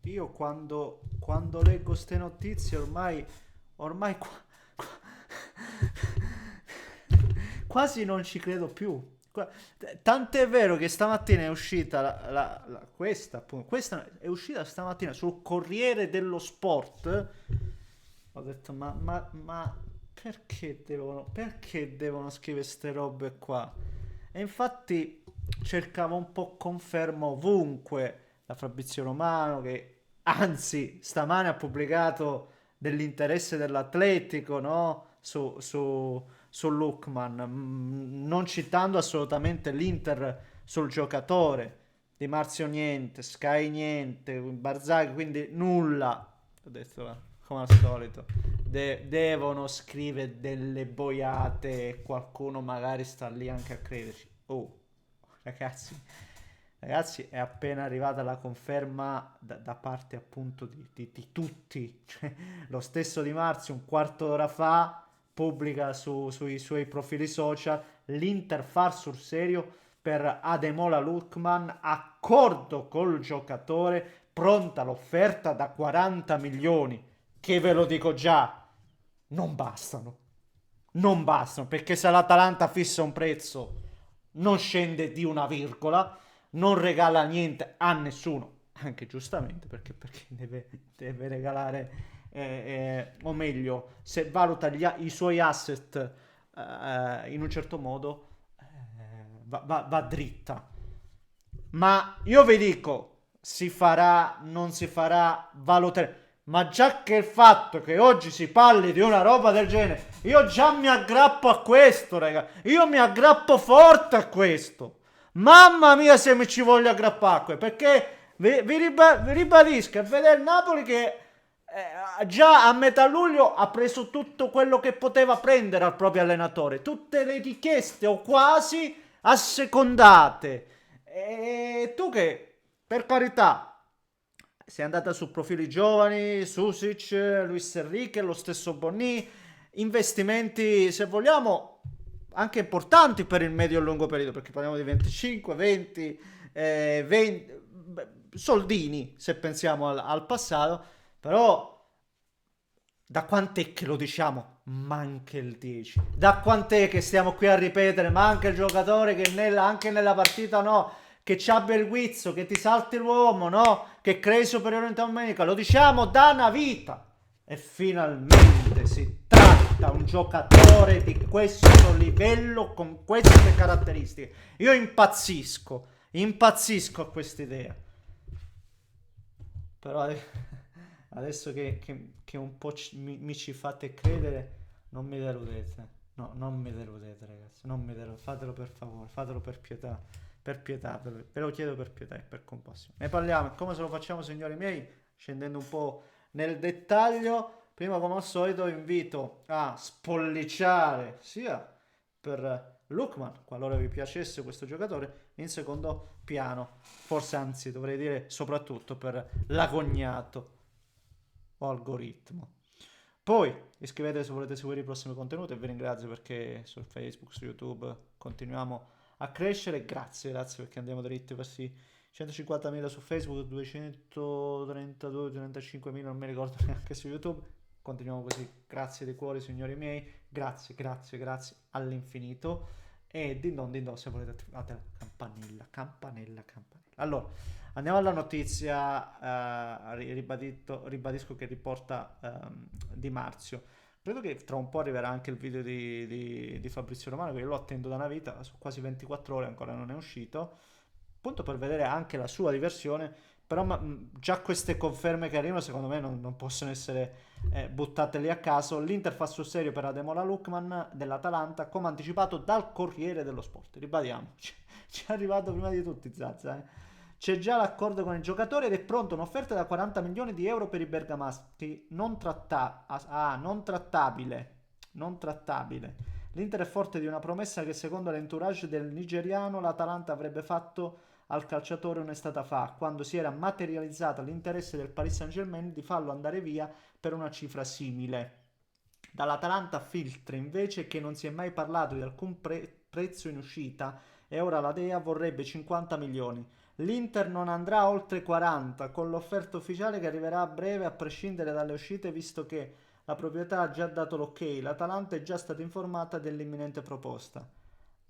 io quando leggo ste notizie ormai quasi non ci credo più. Tant'è vero che stamattina è uscita questa, appunto, questa è uscita stamattina sul Corriere dello Sport. Ho detto, ma perché devono scrivere ste robe qua? E infatti cercavo un po' conferma ovunque da Fabrizio Romano, che anzi stamane ha pubblicato dell'interesse dell'Atletico, no? Su Lookman, non citando assolutamente l'Inter sul giocatore. Di Marzio niente, Sky niente, Barzagli quindi nulla. Ho detto, come al solito, devono scrivere delle boiate e qualcuno magari sta lì anche a crederci. Oh, ragazzi, ragazzi, è appena arrivata la conferma da parte appunto di tutti. Cioè, lo stesso Di Marzio un quarto d'ora fa pubblica sui suoi profili social l'Inter far sul serio per Ademola Lookman, accordo col giocatore, pronta l'offerta da 40 milioni, che ve lo dico già, non bastano. Non bastano, perché se l'Atalanta fissa un prezzo, non scende di una virgola, non regala niente a nessuno, anche giustamente, perché deve regalare, o meglio, se valuta i suoi asset in un certo modo, va dritta. Ma io vi dico, si farà, non si farà, valutare. Ma già che il fatto che oggi si parli di una roba del genere, io già mi aggrappo a questo, raga. Io mi aggrappo forte a questo. Mamma mia se mi ci voglio aggrappare a questo, perché vi ribadisco, è vedere il Napoli che già a metà luglio ha preso tutto quello che poteva prendere al proprio allenatore. Tutte le richieste o quasi assecondate. E tu che, per carità, sei andata su profili giovani, Susic, Luis Enrique, lo stesso Bonni, investimenti, se vogliamo, anche importanti per il medio e lungo periodo, perché parliamo di 25, 20, 20 soldini, se pensiamo al passato, però da quant'è che lo diciamo? Manca il 10. Da quant'è che stiamo qui a ripetere? Manca il giocatore che anche nella partita no, che ci abbia il guizzo, che ti salti l'uomo, no? Che crei superiorità numerica. Lo diciamo da una vita. E finalmente si tratta un giocatore di questo livello con queste caratteristiche. Io impazzisco a quest'idea. Però adesso che un po' mi ci fate credere, non mi deludete. No, non mi deludete, ragazzi. Non mi deludete. Fatelo per favore, fatelo per pietà. Per pietà, ve lo chiedo per pietà e per compassione. Ne parliamo. E come se lo facciamo, signori miei? Scendendo un po' nel dettaglio. Prima, come al solito, invito a spolliciare sia per Lookman, qualora vi piacesse questo giocatore, in secondo piano, forse anzi dovrei dire soprattutto per l'agognato o algoritmo. Poi iscrivetevi se volete seguire i prossimi contenuti e vi ringrazio perché su Facebook, su YouTube continuiamo a crescere. Grazie perché andiamo dritti verso i 150.000 su Facebook, 232-35.000, non mi ricordo neanche su YouTube. Continuiamo così, grazie di cuore signori miei, grazie all'infinito. E din don se volete attivate la campanella. Allora, andiamo alla notizia, ribadisco che riporta Di Marzio. Credo che tra un po' arriverà anche il video di Fabrizio Romano, che io lo attendo da una vita, su quasi 24 ore ancora non è uscito, appunto per vedere anche la sua diversione, però già queste conferme che arrivano secondo me non possono essere buttate lì a caso. L'Inter fa sul serio per Ademola Lookman dell'Atalanta, come anticipato dal Corriere dello Sport. Ribadiamo, ci è arrivato prima di tutti Zazza. C'è già l'accordo con il giocatore ed è pronta un'offerta da 40 milioni di euro per i bergamaschi, non trattabile. Non trattabile. L'Inter è forte di una promessa che secondo l'entourage del nigeriano l'Atalanta avrebbe fatto al calciatore un'estate fa, quando si era materializzato l'interesse del Paris Saint-Germain di farlo andare via per una cifra simile. Dall'Atalanta filtra invece che non si è mai parlato di alcun prezzo in uscita e ora la Dea vorrebbe 50 milioni. L'Inter non andrà oltre 40 con l'offerta ufficiale che arriverà a breve a prescindere dalle uscite visto che la proprietà ha già dato l'ok. L'Atalanta è già stata informata dell'imminente proposta.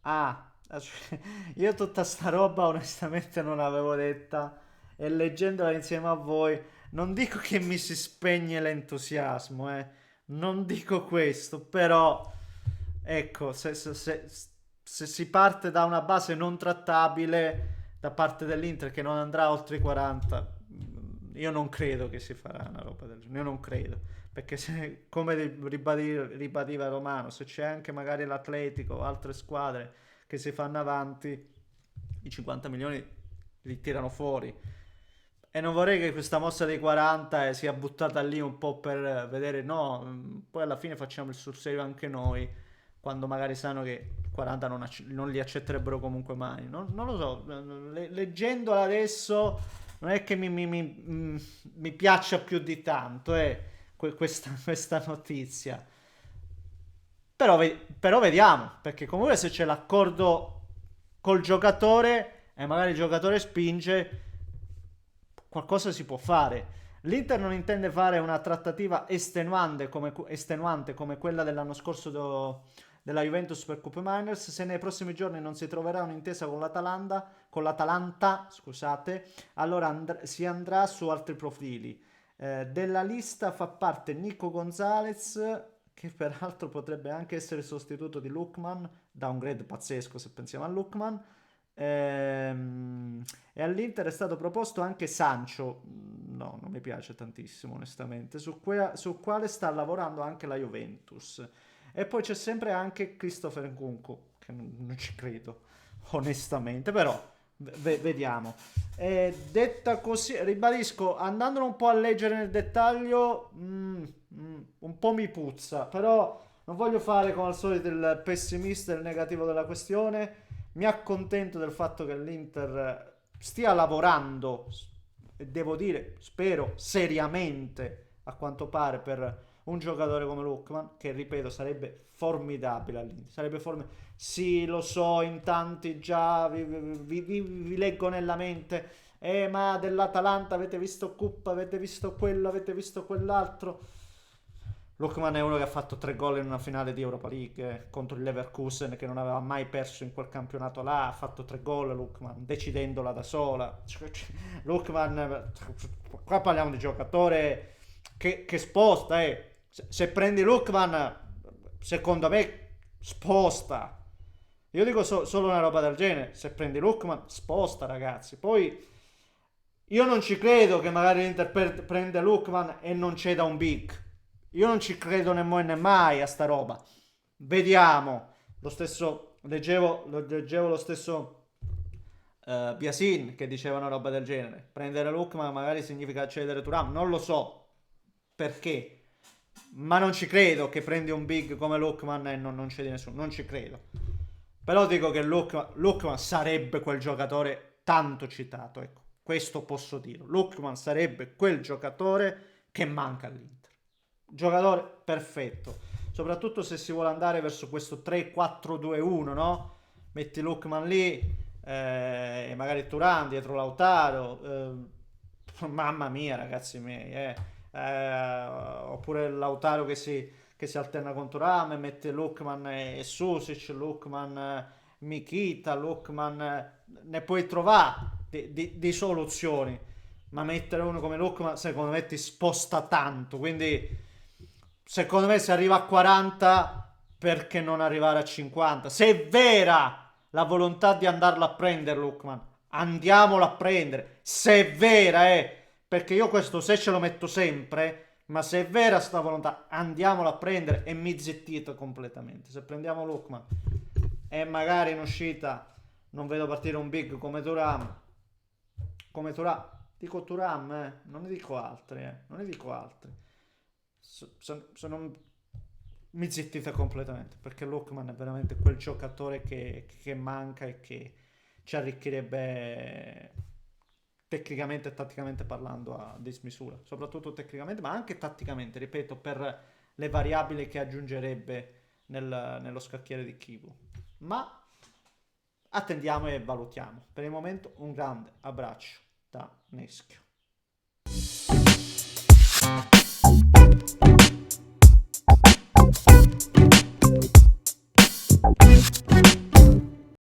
Ah, cioè, io tutta sta roba onestamente non l'avevo detta e leggendola insieme a voi non dico che mi si spegne l'entusiasmo, non dico questo, però ecco, se si parte da una base non trattabile da parte dell'Inter che non andrà oltre i 40, io non credo che si farà una roba del genere, io non credo, perché se, come ribadiva Romano, se c'è anche magari l'Atletico o altre squadre che si fanno avanti, i 50 milioni li tirano fuori. E non vorrei che questa mossa dei 40 sia buttata lì un po' per vedere, no, poi alla fine facciamo il sul serio anche noi, quando magari sanno che 40 non li accetterebbero comunque mai. Non lo so, leggendola adesso non è che mi piaccia più di tanto, questa notizia. Però vediamo, perché comunque se c'è l'accordo col giocatore e magari il giocatore spinge, qualcosa si può fare. L'Inter non intende fare una trattativa estenuante come quella dell'anno scorso della Juventus per Coppa Miners. Se nei prossimi giorni non si troverà un'intesa con l'Atalanta, scusate, allora si andrà su altri profili. Della lista fa parte Nico Gonzalez, che peraltro potrebbe anche essere sostituto di Lookman, downgrade pazzesco se pensiamo a Lookman. E all'Inter è stato proposto anche Sancho. No, non mi piace tantissimo onestamente, su quale sta lavorando anche la Juventus. E poi c'è sempre anche Christopher Nkunku, che non ci credo onestamente, però vediamo. Detta così, ribadisco, andandolo un po' a leggere nel dettaglio, un po' mi puzza, però non voglio fare come al solito il pessimista e il negativo della questione. Mi accontento del fatto che l'Inter stia lavorando, e devo dire, spero seriamente, a quanto pare, per un giocatore come Lookman, che ripeto sarebbe formidabile all'Inter. Sarebbe formidabile. Sì, lo so, in tanti già vi leggo nella mente. Ma dell'Atalanta avete visto Cuppa, avete visto quello, avete visto quell'altro. Lookman è uno che ha fatto 3 gol in una finale di Europa League contro il Leverkusen che non aveva mai perso in quel campionato là. Ha fatto 3 gol Lookman, decidendola da sola. Lookman, qua parliamo di giocatore che sposta. Se prendi Lookman, secondo me sposta. Io dico solo una roba del genere. Se prendi Lookman, sposta, ragazzi. Poi io non ci credo che magari l'Inter prende Lookman e non ceda un big. Io non ci credo nemmeno né mai a sta roba. Vediamo. Lo stesso, leggevo lo stesso Biasin che diceva una roba del genere. Prendere Lookman magari significa cedere Thuram. Non lo so perché. Ma non ci credo che prendi un big come Lookman e non cedi nessuno. Non ci credo. Però dico che Lookman sarebbe quel giocatore tanto citato. Ecco, questo posso dire. Lookman sarebbe quel giocatore che manca all'Inter. Giocatore perfetto, soprattutto se si vuole andare verso questo 3-4-2-1, no? Metti Lookman lì e magari Thuram dietro Lautaro, mamma mia ragazzi miei, oppure Lautaro che si alterna con Thuram e mette Lookman e Susic, Lookman Mikita, Lookman, ne puoi trovare di soluzioni, ma mettere uno come Lookman secondo me ti sposta tanto, quindi secondo me se arriva a 40 perché non arrivare a 50? Se è vera la volontà di andarlo a prendere Lookman, andiamolo a prendere, se è vera perché io questo se ce lo metto sempre, ma se è vera sta volontà andiamolo a prendere e mi zittito completamente. Se prendiamo Lookman e magari in uscita non vedo partire un big come Thuram, dico Thuram, non ne dico altri, non ne dico altri. Se non mi zittite completamente perché Lookman è veramente quel giocatore che manca e che ci arricchirebbe tecnicamente e tatticamente parlando a dismisura, soprattutto tecnicamente ma anche tatticamente, ripeto, per le variabili che aggiungerebbe nello scacchiere di Kivu. Ma attendiamo e valutiamo. Per il momento un grande abbraccio da Neschio.